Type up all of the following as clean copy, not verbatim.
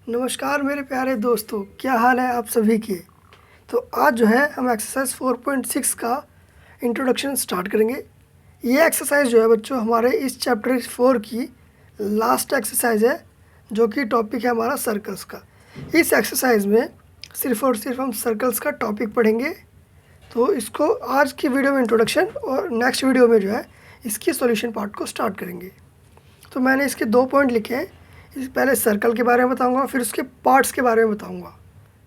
नमस्कार मेरे प्यारे दोस्तों, क्या हाल है आप सभी के। तो आज जो है हम एक्सरसाइज 4.6 का इंट्रोडक्शन स्टार्ट करेंगे। ये एक्सरसाइज जो है बच्चों हमारे इस चैप्टर 4 की लास्ट एक्सरसाइज है, जो कि टॉपिक है हमारा सर्कल्स का। इस एक्सरसाइज में सिर्फ़ और सिर्फ हम सर्कल्स का टॉपिक पढ़ेंगे। तो इसको आज की वीडियो में इंट्रोडक्शन और नेक्स्ट वीडियो में जो है इसकी सॉल्यूशन पार्ट को स्टार्ट करेंगे। तो मैंने इसके 2 पॉइंट लिखे हैं। पहले सर्कल के बारे में बताऊंगा, फिर उसके पार्ट्स के बारे में बताऊंगा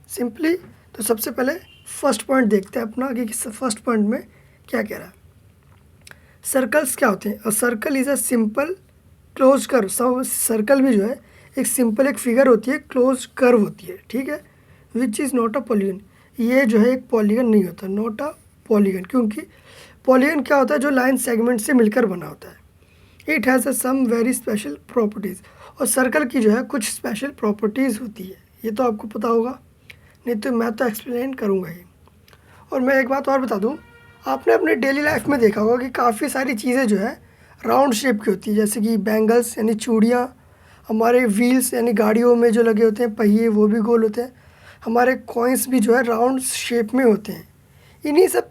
सिंपली। तो सबसे पहले फर्स्ट पॉइंट देखते हैं अपना कि फर्स्ट पॉइंट में क्या कह रहा है। सर्कल्स क्या होते हैं? A circle is a simple close curve. Circle भी जो है एक सिंपल एक फिगर होती है, क्लोज कर्व होती है, ठीक है। Which is not a polygon. ये जो है एक पॉलीगन नहीं होता, नॉट अ पॉलीगन, क्योंकि पॉलीगन क्या होता है? जो लाइन सेगमेंट से मिलकर बना होता है। It has a some very special properties. और सर्कल की जो है कुछ स्पेशल प्रॉपर्टीज़ होती है, ये तो आपको पता होगा, नहीं तो मैं तो एक्सप्लेन करूँगा ही। और मैं एक बात और बता दूँ, आपने अपने डेली लाइफ में देखा होगा कि काफ़ी सारी चीज़ें जो है राउंड शेप की होती है, जैसे कि बैंगल्स यानी चूड़ियाँ, हमारे व्हील्स यानी गाड़ियों में जो लगे होते हैं पहिए वो भी गोल होते हैं, हमारे कॉइन्स भी जो है राउंड शेप में होते हैं। इन्हीं सब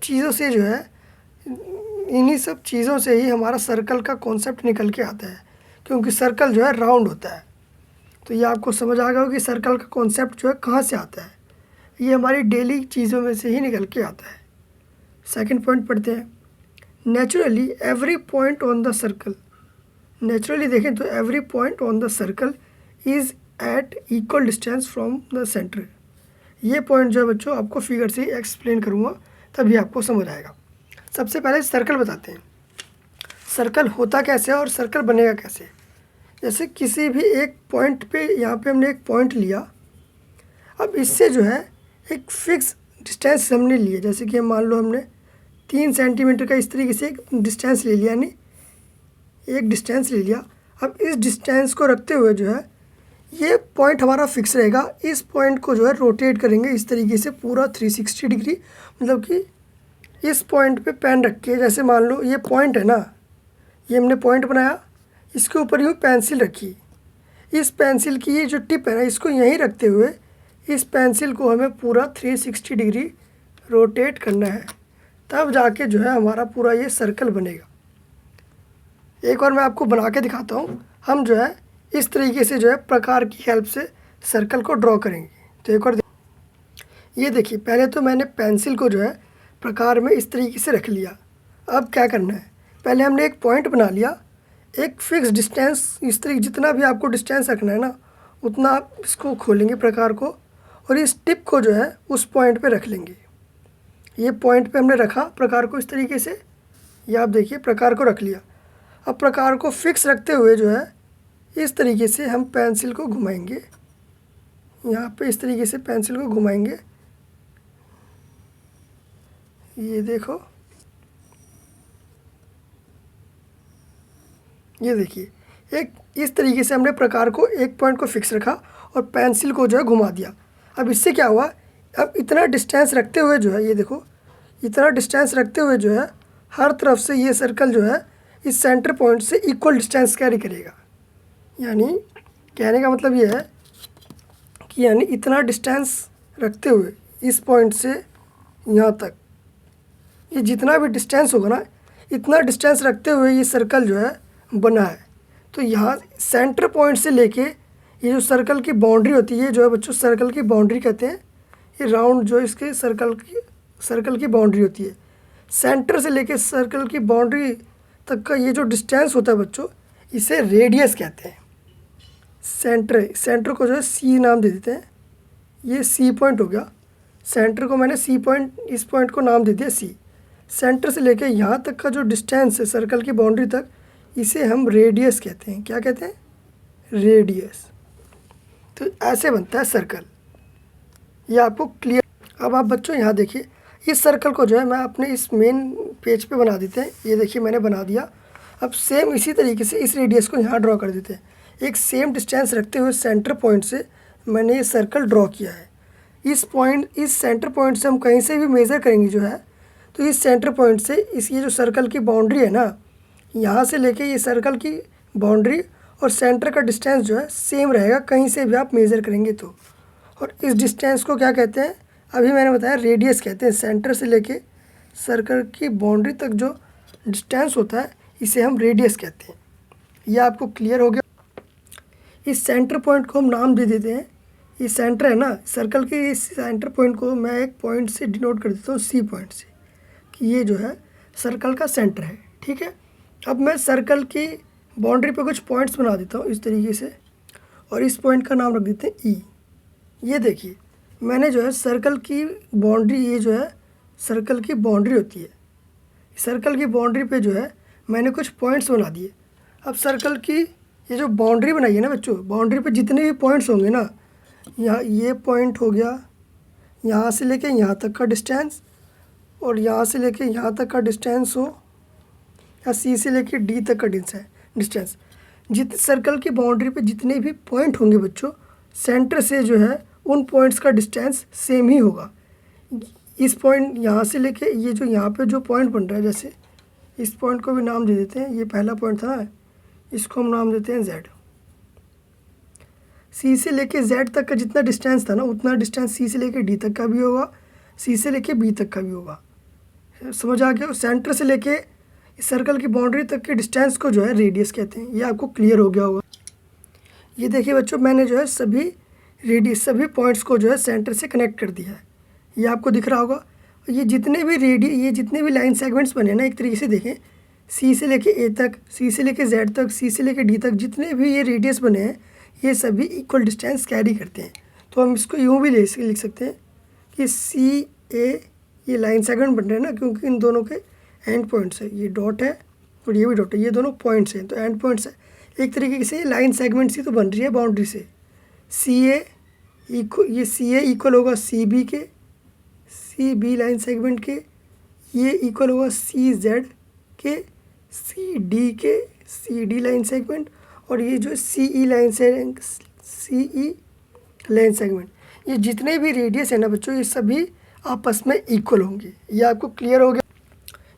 चीज़ों से ही हमारा सर्कल का कॉन्सेप्ट निकल के आता है, क्योंकि सर्कल जो है राउंड होता है। तो ये आपको समझ आ गया कि सर्कल का कॉन्सेप्ट जो है कहाँ से आता है। ये हमारी डेली चीज़ों में से ही निकल के आता है। सेकंड पॉइंट पढ़ते हैं। Naturally every point on the circle, naturally देखें तो every point on the circle is at equal distance from the centre. ये पॉइंट जो है बच्चों आपको फिगर से एक्सप्लेन करूँगा, तभी आपको समझ आएगा। सबसे पहले सर्कल बताते हैं, सर्कल होता कैसे है और सर्कल बनेगा कैसे। जैसे किसी भी एक पॉइंट पे, यहाँ पे हमने एक पॉइंट लिया, अब इससे जो है एक फिक्स डिस्टेंस हमने लिया, जैसे कि मान लो हमने 3 सेंटीमीटर का इस तरीके से एक डिस्टेंस ले लिया, यानी एक डिस्टेंस ले लिया। अब इस डिस्टेंस को रखते हुए जो है ये पॉइंट हमारा फिक्स रहेगा। इस पॉइंट को जो है रोटेट करेंगे इस तरीके से पूरा 360 डिग्री, मतलब कि इस पॉइंट पे पेन रख के, जैसे मान लो ये पॉइंट है ना, ये हमने पॉइंट बनाया, इसके ऊपर यूँ पेंसिल रखी, इस पेंसिल की ये जो टिप है ना, इसको यहीं रखते हुए इस पेंसिल को हमें पूरा 360 डिग्री रोटेट करना है, तब जाके जो है हमारा पूरा ये सर्कल बनेगा। एक और मैं आपको बना के दिखाता हूँ। हम जो है इस तरीके से जो है प्रकार की हेल्प से सर्कल को ड्रॉ करेंगे। तो एक और ये देखिए, पहले तो मैंने पेंसिल को जो है प्रकार में इस तरीके से रख लिया। अब क्या करना है, पहले हमने एक पॉइंट बना लिया, एक फिक्स डिस्टेंस, इस तरीके जितना भी आपको डिस्टेंस रखना है ना उतना आप इसको खोलेंगे प्रकार को, और इस टिप को जो है उस पॉइंट पे रख लेंगे। ये पॉइंट पे हमने रखा प्रकार को इस तरीके से, ये आप देखिए प्रकार को रख लिया। अब प्रकार को फिक्स रखते हुए जो है इस तरीके से हम पेंसिल को घुमाएंगे, यहाँ पे इस तरीके से पेंसिल को घुमाएंगे, ये देखो, ये देखिए एक इस तरीके से हमने प्रकार को एक पॉइंट को फिक्स रखा और पेंसिल को जो है घुमा दिया। अब इससे क्या हुआ, अब इतना डिस्टेंस रखते हुए जो है, ये देखो इतना डिस्टेंस रखते हुए जो है हर तरफ से ये सर्कल जो है इस सेंटर पॉइंट से इक्वल डिस्टेंस कैरी करेगा। यानी कहने का मतलब ये है कि यानी इतना डिस्टेंस रखते हुए इस पॉइंट से यहाँ तक, ये जितना भी डिस्टेंस होगा ना, इतना डिस्टेंस रखते हुए ये सर्कल जो है बना है। तो यहाँ सेंटर पॉइंट से लेके ये जो सर्कल की बाउंड्री होती है जो है बच्चों सर्कल की बाउंड्री कहते हैं। ये राउंड जो इसके सर्कल की बाउंड्री होती है, सेंटर से लेके सर्कल की बाउंड्री तक का ये जो डिस्टेंस होता है बच्चों, इसे रेडियस कहते हैं। सेंटर को जो है सी नाम दे देते हैं, ये सी पॉइंट हो गया। सेंटर को मैंने सी पॉइंट, इस पॉइंट को नाम दे दिया सी। सेंटर से लेके यहाँ तक का जो डिस्टेंस है सर्कल की बाउंड्री तक, इसे हम रेडियस कहते हैं। क्या कहते हैं? रेडियस। तो ऐसे बनता है सर्कल, ये आपको क्लियर। अब आप बच्चों यहाँ देखिए, इस सर्कल को जो है मैं अपने इस मेन पेज पे बना देते हैं। ये देखिए मैंने बना दिया। अब सेम इसी तरीके से इस रेडियस को यहाँ ड्रॉ कर देते हैं। एक सेम डिस्टेंस रखते हुए सेंटर पॉइंट से मैंने ये सर्कल ड्रॉ किया है। इस सेंटर पॉइंट से हम कहीं से भी मेज़र करेंगे जो है, तो इस सेंटर पॉइंट से ये जो सर्कल की बाउंड्री है ना, यहाँ से लेके ये सर्कल की बाउंड्री और सेंटर का डिस्टेंस जो है सेम रहेगा कहीं से भी आप मेज़र करेंगे तो। और इस डिस्टेंस को क्या कहते हैं, अभी मैंने बताया रेडियस कहते हैं। सेंटर से लेके सर्कल की बाउंड्री तक जो डिस्टेंस होता है इसे हम रेडियस कहते हैं। यह आपको क्लियर हो गया। इस सेंटर पॉइंट को हम नाम दे देते हैं, ये सेंटर है ना सर्कल के, इस सेंटर पॉइंट को मैं एक पॉइंट से डिनोट कर देता हूँ सी पॉइंट से, कि ये जो है सर्कल का सेंटर है। ठीक है, अब मैं सर्कल की बाउंड्री पे कुछ पॉइंट्स बना देता हूँ इस तरीके से, और इस पॉइंट का नाम रख देते हैं ई। ये देखिए मैंने जो है सर्कल की बाउंड्री, ये जो है सर्कल की बाउंड्री होती है, सर्कल की बाउंड्री पे जो है मैंने कुछ पॉइंट्स बना दिए। अब सर्कल की ये जो बाउंड्री बनाई है ना बच्चों, बाउंड्री पे जितने भी पॉइंट्स होंगे ना, यहाँ ये पॉइंट हो गया, यहाँ से लेके यहाँ तक का डिस्टेंस, और यहाँ से लेके यहाँ तक का डिस्टेंस हो, या सी से लेके डी तक का डिस्टेंस, सर्कल की बाउंड्री पे जितने भी पॉइंट होंगे बच्चों, सेंटर से जो है उन पॉइंट्स का डिस्टेंस सेम ही होगा। इस पॉइंट यहाँ से लेके ये जो यहाँ पे जो पॉइंट बन रहा है, जैसे इस पॉइंट को भी नाम दे देते हैं, ये पहला पॉइंट था, इसको हम नाम देते हैं Z। सी से लेके Z तक का जितना डिस्टेंस था ना, उतना डिस्टेंस सी से लेके डी तक का भी होगा, सी से लेके बी तक का भी होगा। समझ आ गया। सेंटर से लेके इस सर्कल की बाउंड्री तक के डिस्टेंस को जो है रेडियस कहते हैं। ये आपको क्लियर हो गया होगा। ये देखिए बच्चों, मैंने जो है सभी पॉइंट्स को जो है सेंटर से कनेक्ट कर दिया है, ये आपको दिख रहा होगा। ये जितने भी लाइन सेगमेंट्स बने ना, एक तरीके से देखें, सी से लेके ए तक, सी से लेके जेड तक, सी से लेके डी तक, जितने भी ये रेडियस बने हैं ये सभी इक्वल डिस्टेंस कैरी करते हैं। तो हम इसको यूँ भी लिख सकते हैं कि सी ए ये लाइन सेगमेंट बन रहे हैं ना, क्योंकि इन दोनों के एंड पॉइंट्स है, ये डॉट है और ये भी डॉट है, ये दोनों पॉइंट्स हैं तो एंड पॉइंट्स है। एक तरीके से लाइन सेगमेंट्स ही तो बन रही है बाउंड्री से। ये सी ए इक्वल होगा सी बी के, सी बी लाइन सेगमेंट के, ये इक्वल होगा सी जेड के, सी डी के, सी डी लाइन सेगमेंट, और ये जो सी ई लाइन सेगमेंट, ये जितने भी रेडियस है ना बच्चों, ये सभी आपस में इक्वल होंगे। ये आपको क्लियर हो गया।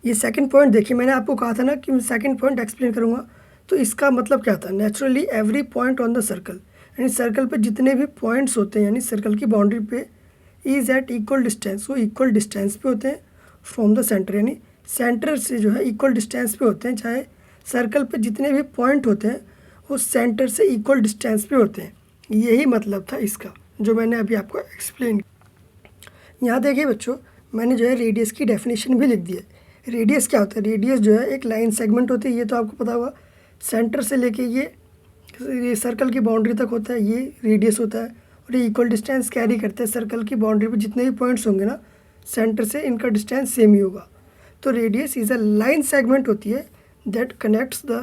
ये सेकंड पॉइंट देखिए, मैंने आपको कहा था ना कि मैं सेकंड पॉइंट एक्सप्लेन करूँगा, तो इसका मतलब क्या था, naturally every point on the circle, यानी सर्कल पे जितने भी पॉइंट्स होते हैं, यानी सर्कल की बाउंड्री पे इज़ एट इक्वल डिस्टेंस, वो इक्वल डिस्टेंस पे होते हैं फ्रॉम द सेंटर, यानी सेंटर से जो है इक्वल डिस्टेंस पे होते हैं। चाहे सर्कल पे जितने भी पॉइंट होते हैं वो सेंटर से इक्वल डिस्टेंस पे होते हैं। यही मतलब था इसका, जो मैंने अभी आपको एक्सप्लेन किया। यहाँ देखिए बच्चों, मैंने जो है रेडियस की डेफिनेशन भी लिख दी है। रेडियस क्या होता है, रेडियस जो है एक लाइन सेगमेंट होती है, ये तो आपको पता होगा। सेंटर से लेके ये सर्कल की बाउंड्री तक होता है, ये रेडियस होता है, और ये इक्वल डिस्टेंस कैरी करते हैं। सर्कल की बाउंड्री पे जितने भी पॉइंट्स होंगे ना, सेंटर से इनका डिस्टेंस सेम ही होगा। तो radius is a line segment होती है दैट कनेक्ट्स द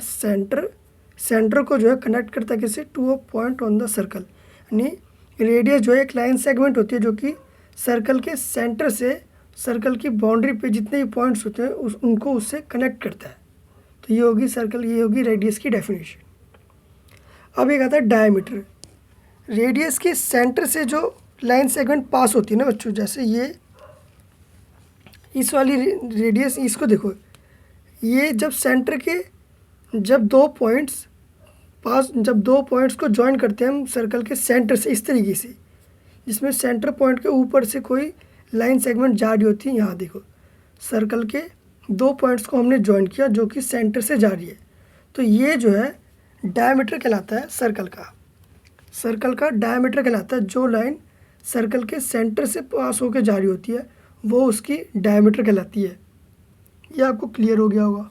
सेंटर को जो है कनेक्ट करता है किसी to a point on the circle. यानी रेडियस जो है एक लाइन सेगमेंट होती है जो कि सर्कल के सेंटर से सर्कल की बाउंड्री पे जितने भी पॉइंट्स होते हैं उनको उससे कनेक्ट करता है। तो ये होगी रेडियस की डेफिनेशन। अब एक आता है डायमीटर। रेडियस के सेंटर से जो लाइन सेगमेंट पास होती है ना बच्चों, जैसे ये इस वाली रेडियस, इसको देखो, ये जब सेंटर के जब दो पॉइंट्स को ज्वाइन करते हैं हम सर्कल के सेंटर से इस तरीके से, जिसमें सेंटर पॉइंट के ऊपर से कोई लाइन सेगमेंट जा रही होती है। यहाँ देखो, सर्कल के दो पॉइंट्स को हमने ज्वाइन किया जो कि सेंटर से जा रही है, तो ये जो है डायमीटर कहलाता है सर्कल का डायमीटर कहलाता है। जो लाइन सर्कल के सेंटर से पास होकर जा रही होती है वो उसकी डायमीटर कहलाती है। ये आपको क्लियर हो गया होगा।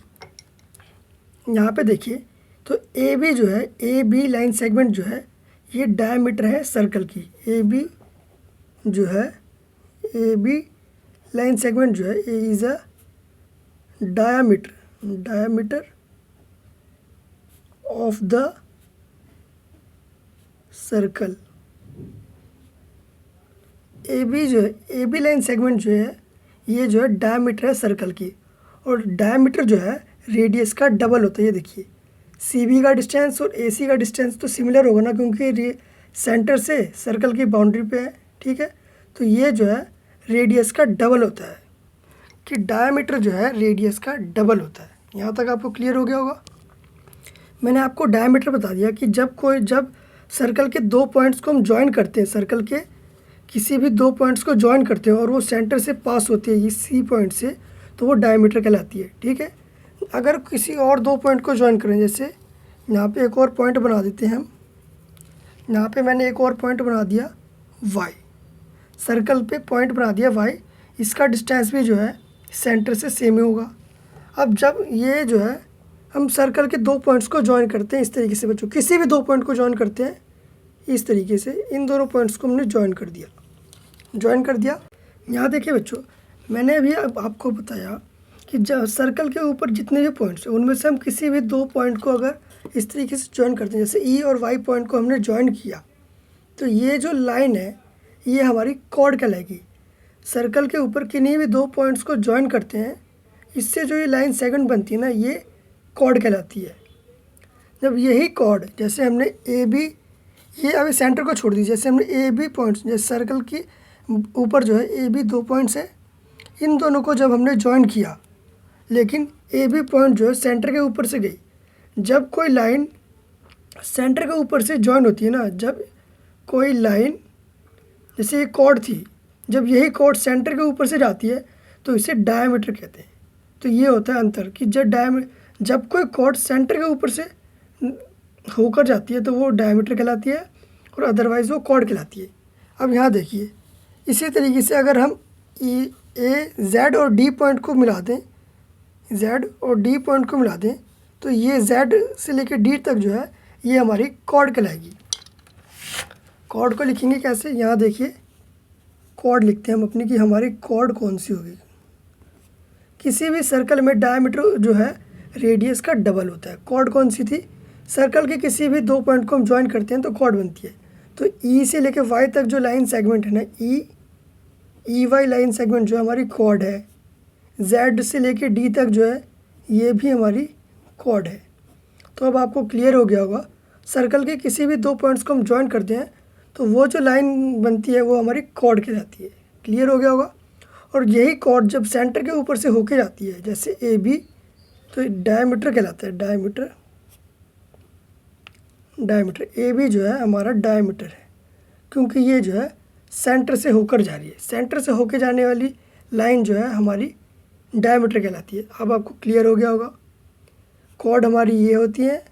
यहाँ पे देखिए, तो ए बी जो है, ए बी लाइन सेगमेंट जो है, ये डायमीटर है सर्कल की। ए बी लाइन सेगमेंट जो है, A is a diameter of the circle. A B line segment जो है, ये जो है डायमीटर है सर्कल की, और डायमीटर जो है रेडियस का डबल होता है। ये देखिए, सी बी का डिस्टेंस और ए सी का डिस्टेंस तो सिमिलर होगा ना, क्योंकि सेंटर से सर्कल की बाउंड्री पे है, ठीक है। तो ये जो है रेडियस का डबल होता है, कि डायमीटर जो है रेडियस का डबल होता है। यहाँ तक आपको क्लियर हो गया होगा। मैंने आपको डायमीटर बता दिया कि जब सर्कल के दो पॉइंट्स को हम ज्वाइन करते हैं, सर्कल के किसी भी दो पॉइंट्स को ज्वाइन करते हैं और वो सेंटर से पास होती है ये सी पॉइंट से, तो वो डायमीटर कहलाती है। ठीक है, अगर किसी और दो पॉइंट को ज्वाइन करें, जैसे यहाँ पे एक और पॉइंट बना देते हैं हम, यहाँ पे मैंने एक और पॉइंट बना दिया वाई, सर्कल पे पॉइंट बना दिया वाई, इसका डिस्टेंस भी जो है सेंटर से सेम ही होगा। अब जब ये जो है हम सर्कल के दो पॉइंट्स को ज्वाइन करते हैं इस तरीके से बच्चों, किसी भी दो पॉइंट को ज्वाइन करते हैं इस तरीके से, इन दोनों पॉइंट्स को हमने ज्वाइन कर दिया। यहाँ देखिए बच्चों, मैंने अभी आपको बताया कि जब सर्कल के ऊपर जितने भी पॉइंट्स हैं उनमें से हम किसी भी दो पॉइंट को अगर इस तरीके से ज्वाइन करते हैं, जैसे ई और वाई पॉइंट को हमने ज्वाइन किया, तो ये जो लाइन है ये हमारी कॉर्ड कहलाएगी। सर्कल के ऊपर किन्हीं भी दो पॉइंट्स को ज्वाइन करते हैं, इससे जो ये लाइन सेगमेंट बनती है ना, ये कॉर्ड कहलाती है। जब यही कॉर्ड, जैसे हमने ए बी, ये अभी सेंटर को छोड़ दीजिए, जैसे हमने ए बी पॉइंट्स, जैसे सर्कल की ऊपर जो है ए बी दो पॉइंट्स है, इन दोनों को जब हमने ज्वाइन किया, लेकिन ए बी पॉइंट जो है सेंटर के ऊपर से गई। जब कोई लाइन सेंटर के ऊपर से ज्वाइन होती है ना, जब कोई लाइन, जैसे ये कॉर्ड थी, जब यही कॉर्ड सेंटर के ऊपर से जाती है तो इसे डायमीटर कहते हैं। तो ये होता है अंतर कि जब कोई कॉर्ड सेंटर के ऊपर से होकर जाती है तो वो डायमीटर कहलाती है और अदरवाइज़ वो कॉर्ड कहलाती है। अब यहाँ देखिए, इसी तरीके से अगर हम ए जेड और डी पॉइंट को मिला दें, जेड और डी पॉइंट को मिला दें, तो ये जेड से लेकर डी तक जो है ये हमारी कॉर्ड कहलाएगी। कॉर्ड को लिखेंगे कैसे, यहाँ देखिए कॉर्ड लिखते हैं हम अपनी कि हमारी कॉर्ड कौन सी होगी। किसी भी सर्कल में डायमीटर जो है रेडियस का डबल होता है। कॉर्ड कौन सी थी, सर्कल के किसी भी दो पॉइंट को हम ज्वाइन करते हैं तो कॉर्ड बनती है। तो ई से लेकर वाई तक जो लाइन सेगमेंट है ना, ई वाई लाइन सेगमेंट जो हमारी कॉर्ड है। जेड से लेकर डी तक जो है ये भी हमारी कॉर्ड है। तो अब आपको क्लियर हो गया होगा, सर्कल के किसी भी दो पॉइंट्स को हम ज्वाइन करते हैं तो वो जो लाइन बनती है वो हमारी कॉर्ड कहलाती है। क्लियर हो गया होगा। और यही कॉर्ड जब सेंटर के ऊपर से होके जाती है, जैसे ए बी, तो डायमीटर कहलाता है। डायमीटर ए बी जो है हमारा डायमीटर है, क्योंकि ये जो है सेंटर से होकर जा रही है। सेंटर से होके जाने वाली लाइन जो है हमारी डायमीटर कहलाती है। अब आपको क्लियर हो गया होगा, कॉर्ड हमारी ये होती है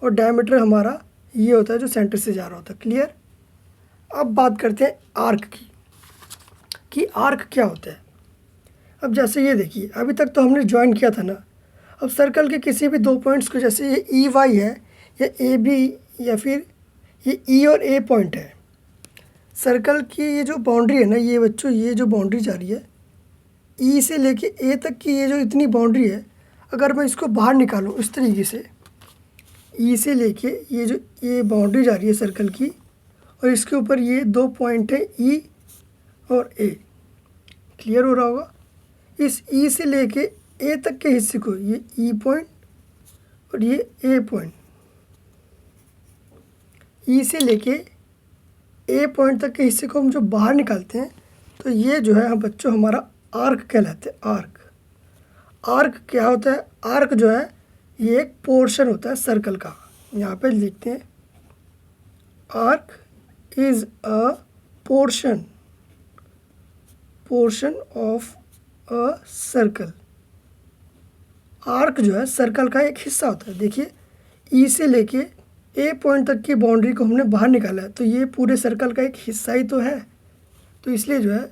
और डायमीटर हमारा ये होता है जो सेंटर से जा रहा होता है। क्लियर। अब बात करते हैं आर्क की, कि आर्क क्या होता है। अब जैसे ये देखिए, अभी तक तो हमने ज्वाइन किया था ना, अब सर्कल के किसी भी दो पॉइंट्स को, जैसे ये ई वाई है या ए बी या फिर ये ई और ए पॉइंट है, सर्कल की ये जो बाउंड्री है ना, ये बच्चों ये जो बाउंड्री जा रही है ई से लेके ए तक की, ये जो इतनी बाउंड्री है, अगर मैं इसको बाहर निकालूं इस तरीके से, ई से लेके ये जो ये बाउंड्री जा रही है सर्कल की, और इसके ऊपर ये दो पॉइंट है ई और ए। क्लियर हो रहा होगा। इस ई से लेके ए तक के हिस्से को, ये ई पॉइंट और ये ए पॉइंट, ई से लेके ए पॉइंट तक के हिस्से को हम जो बाहर निकालते हैं तो ये जो है हम बच्चों हमारा आर्क कहलाते हैं। आर्क क्या होता है, आर्क जो है ये एक पोर्शन होता है सर्कल का। यहाँ पे लिखते हैं arc is a portion of a circle. Arc जो है सर्कल का एक हिस्सा होता है। देखिए, ई से लेके ए पॉइंट तक की बाउंड्री को हमने बाहर निकाला है, तो ये पूरे सर्कल का एक हिस्सा ही तो है। तो इसलिए जो है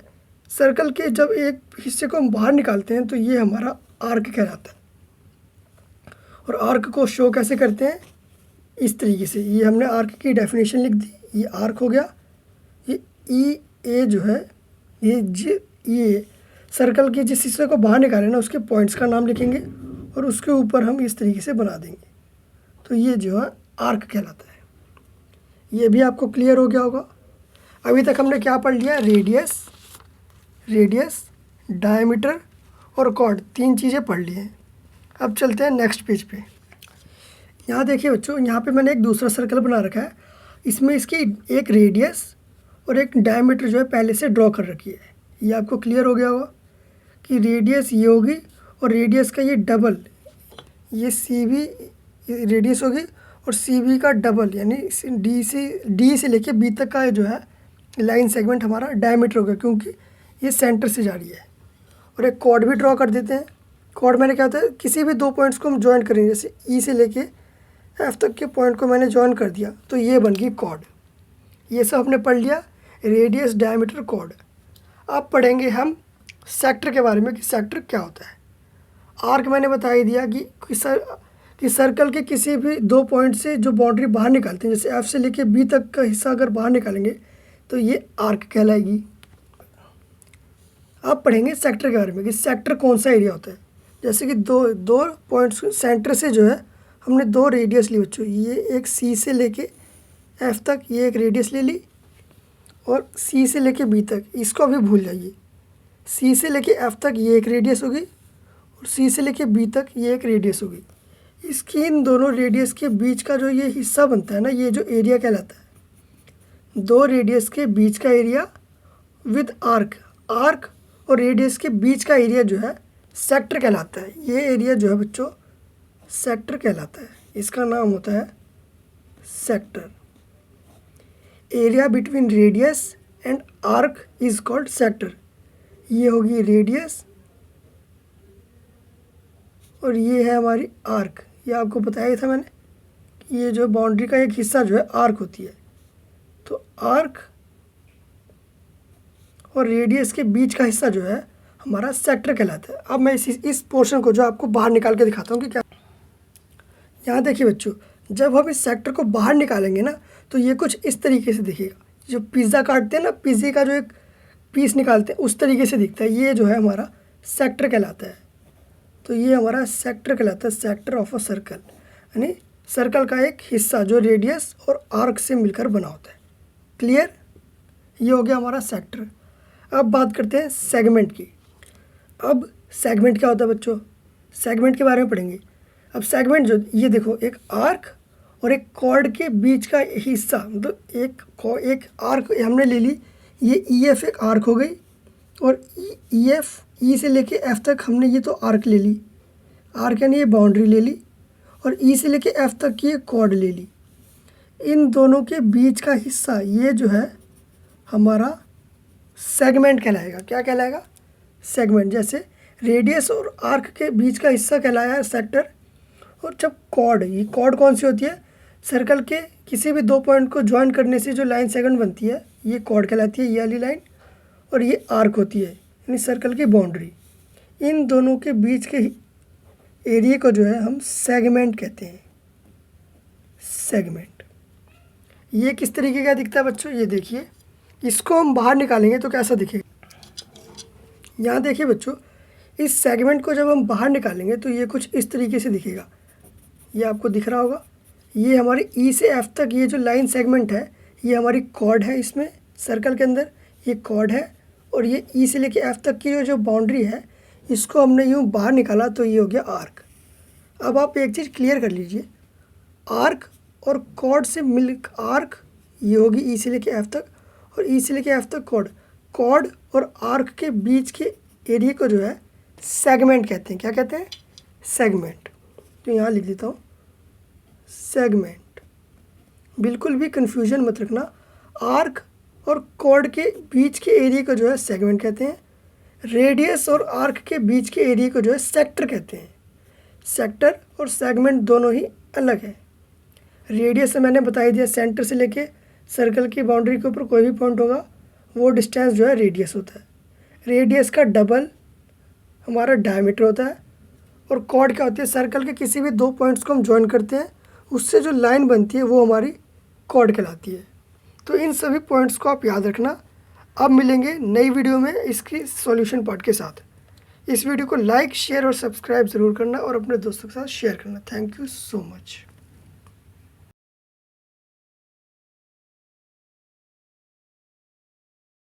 सर्कल के जब एक हिस्से को हम बाहर निकालते हैं तो ये हमारा आर्क कहलाता है। और आर्क को शो कैसे करते हैं, इस तरीके से। ये हमने आर्क की डेफिनेशन लिख दी, ये आर्क हो गया। ये ई ए जो है ये सर्कल के जिस हिस्से को बाहर निकालें ना, उसके पॉइंट्स का नाम लिखेंगे और उसके ऊपर हम इस तरीके से बना देंगे, तो ये जो है आर्क कहलाता है। ये भी आपको क्लियर हो गया होगा। अभी तक हमने क्या पढ़ लिया, रेडियस, डायमीटर और कॉर्ड, तीन चीज़ें पढ़ ली हैं। अब चलते हैं नेक्स्ट पेज पे। यहाँ देखिए बच्चों, यहाँ पे मैंने एक दूसरा सर्कल बना रखा है, इसमें इसकी एक रेडियस और एक डायमीटर जो है पहले से ड्रॉ कर रखी है। ये आपको क्लियर हो गया होगा कि रेडियस ये होगी और रेडियस का ये डबल, ये सी बी रेडियस होगी, और सी बी का डबल यानी डी से लेके बी तक का जो है लाइन सेगमेंट हमारा डायमीटर होगा, क्योंकि ये सेंटर से जा रही है। और एक कॉर्ड भी ड्रॉ कर देते हैं। कॉर्ड मैंने क्या होता है, किसी भी दो पॉइंट्स को हम ज्वाइन करेंगे, जैसे ई से लेके एफ तक के पॉइंट को मैंने ज्वाइन कर दिया तो ये बन गई कॉर्ड। ये सब हमने पढ़ लिया रेडियस, डायमीटर, कॉर्ड। अब पढ़ेंगे हम सेक्टर के बारे में कि सेक्टर क्या होता है। आर्क मैंने बता ही दिया कि सर्कल के किसी भी दो पॉइंट से जो बाउंड्री बाहर निकालते हैं, जैसे एफ से लेके बी तक का हिस्सा अगर बाहर निकालेंगे तो ये आर्क कहलाएगी। अब पढ़ेंगे सेक्टर के बारे में कि सेक्टर कौन सा एरिया होता है। जैसे कि दो पॉइंट्स सेंटर से जो है हमने दो रेडियस ली बच्चों, ये एक सी से लेके एफ तक ये एक रेडियस ले ली, और सी से लेके बी तक, इसको अभी भूल जाइए। सी से लेके एफ तक ये एक रेडियस होगी, और सी से लेके बी तक ये एक रेडियस होगी। इसकी इन दोनों रेडियस के बीच का जो ये हिस्सा बनता है ना, ये जो एरिया कहलाता है। दो रेडियस के बीच का एरिया विद आर्क और रेडियस के बीच का एरिया जो है सेक्टर कहलाता है। ये एरिया जो है बच्चों सेक्टर कहलाता है, इसका नाम होता है sector. Area between radius and arc is called sector. ये होगी रेडियस और ये है हमारी आर्क। ये आपको बताया था मैंने, ये जो बाउंड्री का एक हिस्सा जो है आर्क होती है। तो आर्क और रेडियस के बीच का हिस्सा जो है हमारा सेक्टर कहलाता है। अब मैं इस पोर्शन को जो आपको बाहर निकाल के दिखाता हूँ कि क्या। यहाँ देखिए बच्चों, जब हम इस सेक्टर को बाहर निकालेंगे ना तो ये कुछ इस तरीके से दिखेगा। जो पिज़्ज़ा काटते हैं ना, पिज़्ज़े का जो एक पीस निकालते हैं उस तरीके से दिखता है। ये जो है हमारा सेक्टर कहलाता है। तो ये हमारा सेक्टर कहलाता है, सेक्टर ऑफ अ सर्कल, यानी सर्कल का एक हिस्सा जो रेडियस और आर्क से मिलकर बना होता है। क्लियर? ये हो गया हमारा सेक्टर। अब बात करते हैं सेगमेंट की। अब सेगमेंट क्या होता है बच्चों, सेगमेंट के बारे में पढ़ेंगे। अब सेगमेंट जो ये देखो, एक आर्क और एक कॉर्ड के बीच का हिस्सा, मतलब एक आर्क हमने ले ली, ये ई एफ एक आर्क हो गई, और ई एफ ई से लेके एफ तक हमने ये तो आर्क ले ली, आर्क यानी ये बाउंड्री ले ली, और ई से लेके एफ तक की ये कॉर्ड ले ली। इन दोनों के बीच का हिस्सा ये जो है हमारा सेगमेंट कहलाएगा। क्या कहलाएगा? सेगमेंट। जैसे रेडियस और आर्क के बीच का हिस्सा कहलाया सेक्टर। और जब कॉर्ड, ये कॉर्ड कौन सी होती है, सर्कल के किसी भी दो पॉइंट को ज्वाइन करने से जो लाइन सेगमेंट बनती है ये कॉर्ड कहलाती है, ये वाली लाइन, और ये आर्क होती है यानी सर्कल की बाउंड्री। इन दोनों के बीच के एरिया को जो है हम सेगमेंट कहते हैं, सेगमेंट। ये किस तरीके का दिखता है बच्चों, ये देखिए, इसको हम बाहर निकालेंगे तो कैसा दिखेगा। यहाँ देखिए बच्चों, इस सेगमेंट को जब हम बाहर निकालेंगे तो ये कुछ इस तरीके से दिखेगा। ये आपको दिख रहा होगा, ये हमारी ई से एफ तक ये जो लाइन सेगमेंट है ये हमारी कॉर्ड है, इसमें सर्कल के अंदर ये कॉर्ड है, और ये ई से लेके एफ तक की जो बाउंड्री है इसको हमने यूँ बाहर निकाला तो ये हो गया आर्क। अब आप एक चीज़ क्लियर कर लीजिए, आर्क और कॉर्ड से मिल, आर्क ये होगी ई से लेके एफ तक, और ई से लेके एफ तक कॉर्ड। कॉर्ड और आर्क के बीच के एरिया को जो है सेगमेंट कहते हैं। क्या कहते हैं? सेगमेंट। तो यहाँ लिख देता हूँ सेगमेंट। बिल्कुल भी कंफ्यूजन मत रखना, आर्क और कॉर्ड के बीच के एरिया को जो है सेगमेंट कहते हैं। रेडियस और आर्क के बीच के एरिया को जो है सेक्टर कहते हैं। सेक्टर और सेगमेंट दोनों ही अलग है। रेडियस से मैंने बता ही दिया, सेंटर से लेके सर्कल की बाउंड्री के ऊपर कोई भी पॉइंट होगा वो डिस्टेंस जो है रेडियस होता है। रेडियस का डबल हमारा डायमीटर होता है। और कॉर्ड क्या होती है, सर्कल के किसी भी दो पॉइंट्स को हम ज्वाइन करते हैं उससे जो लाइन बनती है वो हमारी कॉर्ड कहलाती है। तो इन सभी पॉइंट्स को आप याद रखना। अब मिलेंगे नई वीडियो में इसकी सॉल्यूशन पार्ट के साथ। इस वीडियो को लाइक, शेयर और सब्सक्राइब ज़रूर करना और अपने दोस्तों के साथ शेयर करना। Thank you so much.